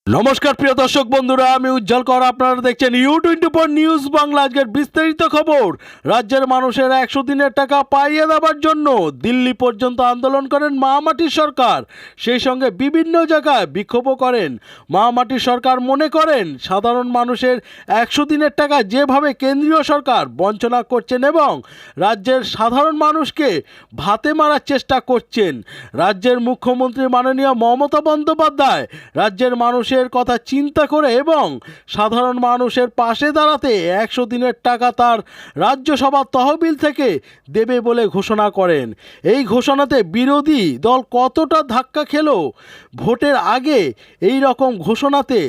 নমস্কার প্রিয় দর্শক বন্ধুরা, আমি উজ্জ্বল কর। আপনারা দেখছেন U24 নিউজ বাংলা। আজকের বিস্তারিত খবর। রাজ্যের মানুষের 100 দিনের টাকা পাইয়ে দেওয়ার জন্য দিল্লি পর্যন্ত আন্দোলন করেন মহামাটির সরকার। সেই সঙ্গে বিভিন্ন জায়গায় বিক্ষোভও করেন। মহামাটির সরকার মনে করেন সাধারণ মানুষের 100 দিনের টাকা যেভাবে কেন্দ্রীয় সরকার বঞ্চনা করছেন এবং রাজ্যের সাধারণ মানুষকে ভাতে মারার চেষ্টা করছেন। রাজ্যের মুখ্যমন্ত্রী মাননীয় মমতা বন্দ্যোপাধ্যায় রাজ্যের মানুষের কথা চিন্তা করে এবং সাধারণ মানুষের পাশে দাঁড়াতে 100 দিনের টাকা তার রাজ্যসভার তহবিল থেকে দেবে বলে ঘোষণা করেন। এই ঘোষণাতে বিরোধী দল কতটা ধাক্কা খেলো ভোটের আগে এই রকম ঘোষণাতে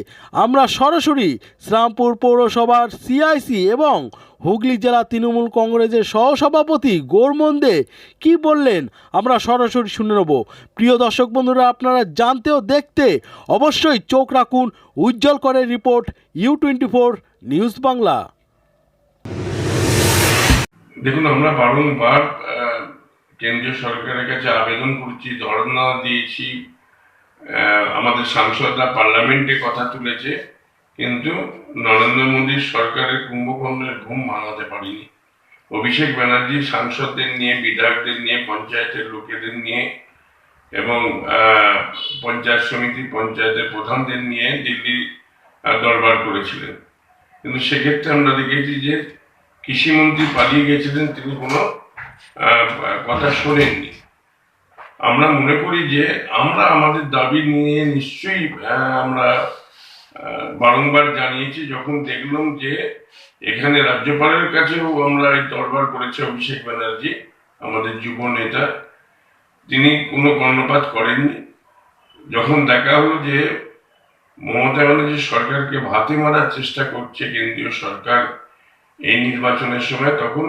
আমরা সরাসরি শ্রীরামপুর পৌরসভার সিআইসি এবং হুগলি জেলা তৃণমূল কংগ্রেসের সহসভাপতি গৌরমন্দে কি বললেন আমরা সরাসরি শুনে নেব। প্রিয় দর্শক বন্ধুরা, আপনারা জানতে ও দেখতে অবশ্যই চোখ রাখুন উজ্জ্বল করে রিপোর্ট U24 নিউজ বাংলা। দেখুন, আমরা বারংবার কেন্দ্রীয় সরকারের কাছে আবেদন করছি, ধর্ণা দিয়েছি, আমাদের সাংসদরা পার্লামেন্টে কথা তুলেছে, কিন্তু নরেন্দ্র মোদীর সরকারের কুম্ভকর্ণের ঘুম ভাঙাতে পারিনি। অভিষেক ব্যানার্জি সাংসদদের নিয়ে, বিধায়কদের নিয়ে, পঞ্চায়েতের লোকেদের নিয়ে এবং পঞ্চায়েত সমিতি, পঞ্চায়েতের প্রধানদের নিয়ে দিল্লি দরবার করেছিলেন। কিন্তু সেক্ষেত্রে আমরা দেখেছি যে কৃষিমন্ত্রী পালিয়ে গেছিলেন, তিনি কোনো কথা শোনেননি। আমরা মনে করি যে আমরা আমাদের দাবি নিয়ে নিশ্চয়ই আমরা বারংবার জানিয়েছি। যখন দেখলাম যে এখানে রাজ্যপালের কাছেও আমরা এই দরবার করেছে অভিষেক ব্যানার্জি, আমাদের যুব নেতা, তিনি কোনো কর্ণপাত করেননি। যখন দেখা হলো যে মমতা ব্যানার্জি সরকারকে ভাতে মারার চেষ্টা করছে কেন্দ্রীয় সরকার এই নির্বাচনের সময়, তখন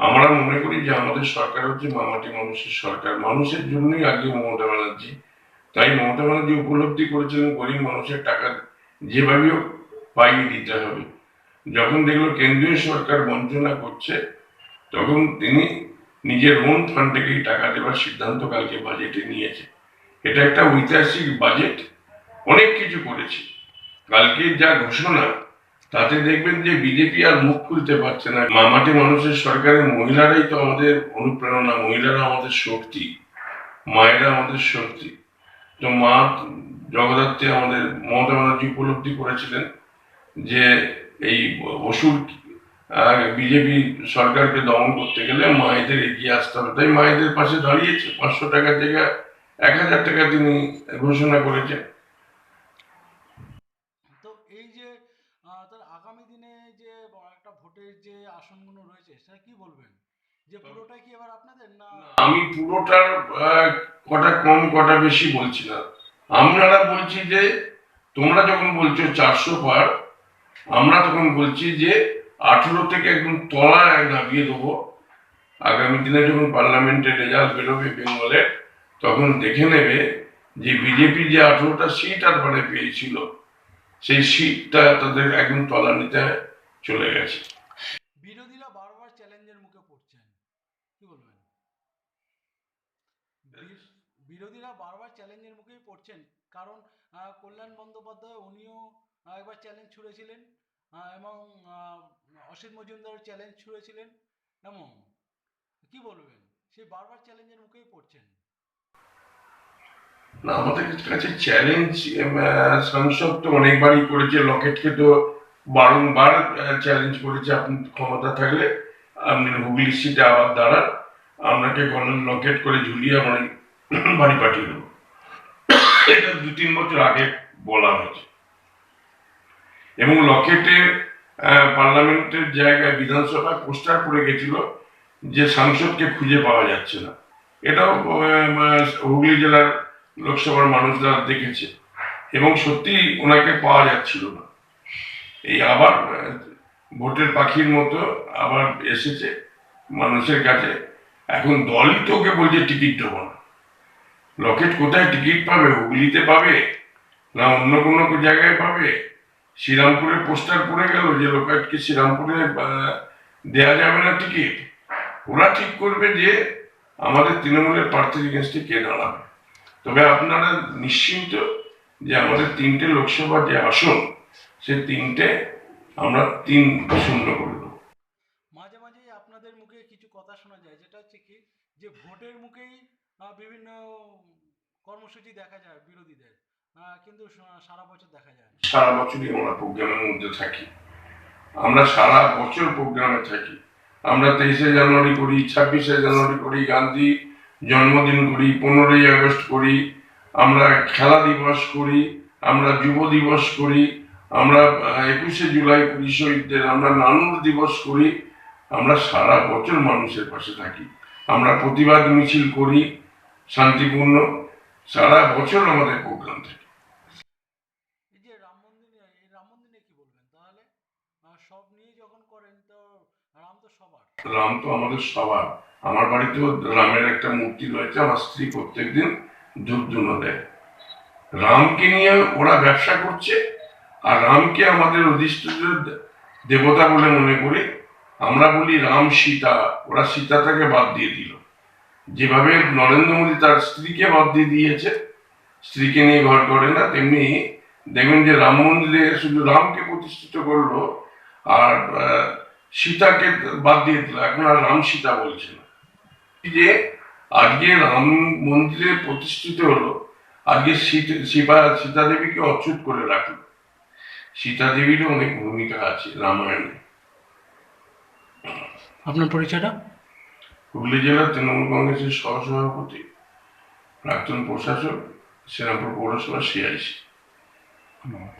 আমরা মনে করি যে আমাদের সরকার হচ্ছে মামাটি মানুষের সরকার, মানুষের জন্যই আগে মমতা ব্যানার্জি। তাই মমতা ব্যানার্জি উপলব্ধি করেছিলেন গরিব মানুষের টাকা যেভাবেও পাইয়ে দিতে হবে। যখন দেখলো কেন্দ্রীয় সরকার বঞ্চনা করছে, তখন তিনি নিজের ওন ফান্ড থেকেই টাকা দেওয়ার সিদ্ধান্ত কালকে বাজেটে নিয়েছে। এটা একটা ঐতিহাসিক বাজেট, অনেক কিছু করেছে। কালকে যা ঘোষণা তাতে দেখবেন যে বিজেপি আর মুখ খুলতে পারছে না। মামাটি মানুষের সরকারের মহিলারাই তো আমাদের অনুপ্রেরণা, মহিলারা আমাদের শক্তি, মায়েরা আমাদের শক্তি। তো মা জগদ্ধাত্রী আমাদের মমতা ব্যানার্জি উপলব্ধি করেছিলেন যে এই অসুর বিজেপি সরকারকে দমন করতে গেলে মায়েদের এগিয়ে আসতে হবে। তাই মায়েদের পাশে দাঁড়িয়েছে। 500 টাকার জায়গায় 1000 টাকা তিনি ঘোষণা করেছেন। তো এই যে তার আগামী দিনে যে একটা ভোটের যে আসনগুলো রয়েছে সেটা কি বলবেন, যে পুরোটাই কি এবার আপনাদের না? আমি পুরোটার কটা কম কটা বেশি বলছি না। আপনারা বলছি যে তোমরা যখন বলছো 400 পার, আমরা তখন বলছি যে 18 থেকে একদম তলায় নামিয়ে দেবো। আগামী দিনে যখন পার্লামেন্টের রেজাল্ট বেরোবে বেঙ্গলের, তখন দেখে নেবে যে বিজেপি যে 18টা সিট আর মানে পেয়েছিল, সেই সিটটা তাদের একদম তলানিতে চলে গেছে। বিরোধীরা বারবার চ্যালেঞ্জের মুখে পড়ছেন, কি বলবেন? বিরোধীরা বারবার চ্যালেঞ্জের মুখেই পড়ছেন, কারণ কল্যাণ বন্দ্যোপাধ্যায় উনিও একবার চ্যালেঞ্জ ছুড়েছিলেন এবং অসিত মজুমদার চ্যালেঞ্জ ছুড়েছিলেন। এমন কি বলবেন, সেই বারবার চ্যালেঞ্জের মুখেই পড়ছেন? না, আমাদের কাছে চ্যালেঞ্জ সাংসদ তো অনেকবারই করেছে। লকেটকে তো বারংবার চ্যালেঞ্জ করেছে, আপনি ক্ষমতা থাকলে আপনি হুগলি সিটে আবার দাঁড়ান, আপনাকে গলার লকেট করে ঝুলিয়ে আমার বাড়ি পাঠিয়ে দেবো। এটা 2-3 বছর আগে বলা হয়েছে। এবং লকেটের পার্লামেন্টের জায়গায় বিধানসভায় পোস্টার পড়ে গেছিল যে সাংসদকে খুঁজে পাওয়া যাচ্ছে না। এটাও হুগলি জেলার লোকসভার মানুষরা দেখেছে এবং সত্যি ওনাকে পাওয়া যাচ্ছিল না। এই আবার ভোটের পাখির মতো আবার এসেছে মানুষের কাছে। এখন দলই তো ওকে বলছে টিকিট দেবো না। লকেট কোথায় টিকিট পাবে? হুগলিতে পাবে না অন্য কোনো জায়গায় পাবে? শ্রীরামপুরে পোস্টার পড়ে গেল যে লকেটকে শ্রীরামপুরে দেয়া যাবে না টিকিট। ওরা ঠিক করবে যে আমাদের তৃণমূলের প্রার্থীর এগেন্স্টে কে দাঁড়াবে। তবে আপনারা নিশ্চিন্ত যে আমাদের 3টে লোকসভা যে আসন, সে 3টে আমরা 3-0 করে দেবো। মাঝে মাঝেই আপনাদের মুখে কিছু কথা শোনা যায়, যেটা হচ্ছে কি যে ভোটের মুখেই বিভিন্ন কর্মসূচি দেখা যায় বিরোধীদের, কিন্তু সারা বছর দেখা যায় না। সারা বছরই আমরা প্রোগ্রামের মধ্যে থাকি, আমরা সারা বছর প্রোগ্রামে থাকি। আমরা 23শে জানুয়ারি করি, 26শে জানুয়ারি করি, গান্ধী জন্মদিন করি, 15ই আগস্ট করি, আমরা খেলা দিবস করি, আমরা যুব দিবস করি, আমরা 21শে জুলাই করি শহীদদের, আমরা নানুর দিবস করি। আমরা সারা বছর মানুষের পাশে থাকি, আমরা প্রতিবাদ মিছিল করি শান্তিপূর্ণ, সারা বছর আমাদের প্রোগ্রাম থাকে। এই যে রাম মন্দির, এই রাম মন্দিরে কি বলবেন তাহলে? সব নিয়ে যখন করেন তো রাম তো সবার। রাম তো আমাদের সবার। আমার বাড়িতেও রামের একটা মূর্তি রয়েছে, আমার স্ত্রী প্রত্যেকদিন ধূপ ধুনো দেয়। রামকে নিয়ে ওরা ব্যবসা করছে, আর রামকে আমাদের অধিষ্ঠিত দেবতা বলে মনে করি। আমরা বলি রাম সীতা, ওরা সীতাটাকে বাদ দিয়ে দিল। যেভাবে নরেন্দ্র মোদী তার স্ত্রীকে বাদ দিয়ে দিয়েছে, স্ত্রীকে নিয়ে ঘর করে না, তেমনি দেখবেন যে রাম মন্দিরে শুধু রামকে প্রতিষ্ঠিত করলো, আর সীতাকে বাদ দিয়ে দিল, এখন আর রাম সীতা বলছে না। যে আজকে রাম মন্দিরে প্রতিষ্ঠিত হলো, আজকে সীতা দেবীকে অচ্যুত করে রাখলো। সীতা দেবীরও অনেক ভূমিকা আছে রামায়ণে। আপনার পরিচয়টা? হুগলি জেলা তৃণমূল কংগ্রেসের সহসভাপতি, প্রাক্তন প্রশাসক, শ্রীরামপুর পৌরসভা CIC। ধন্যবাদ।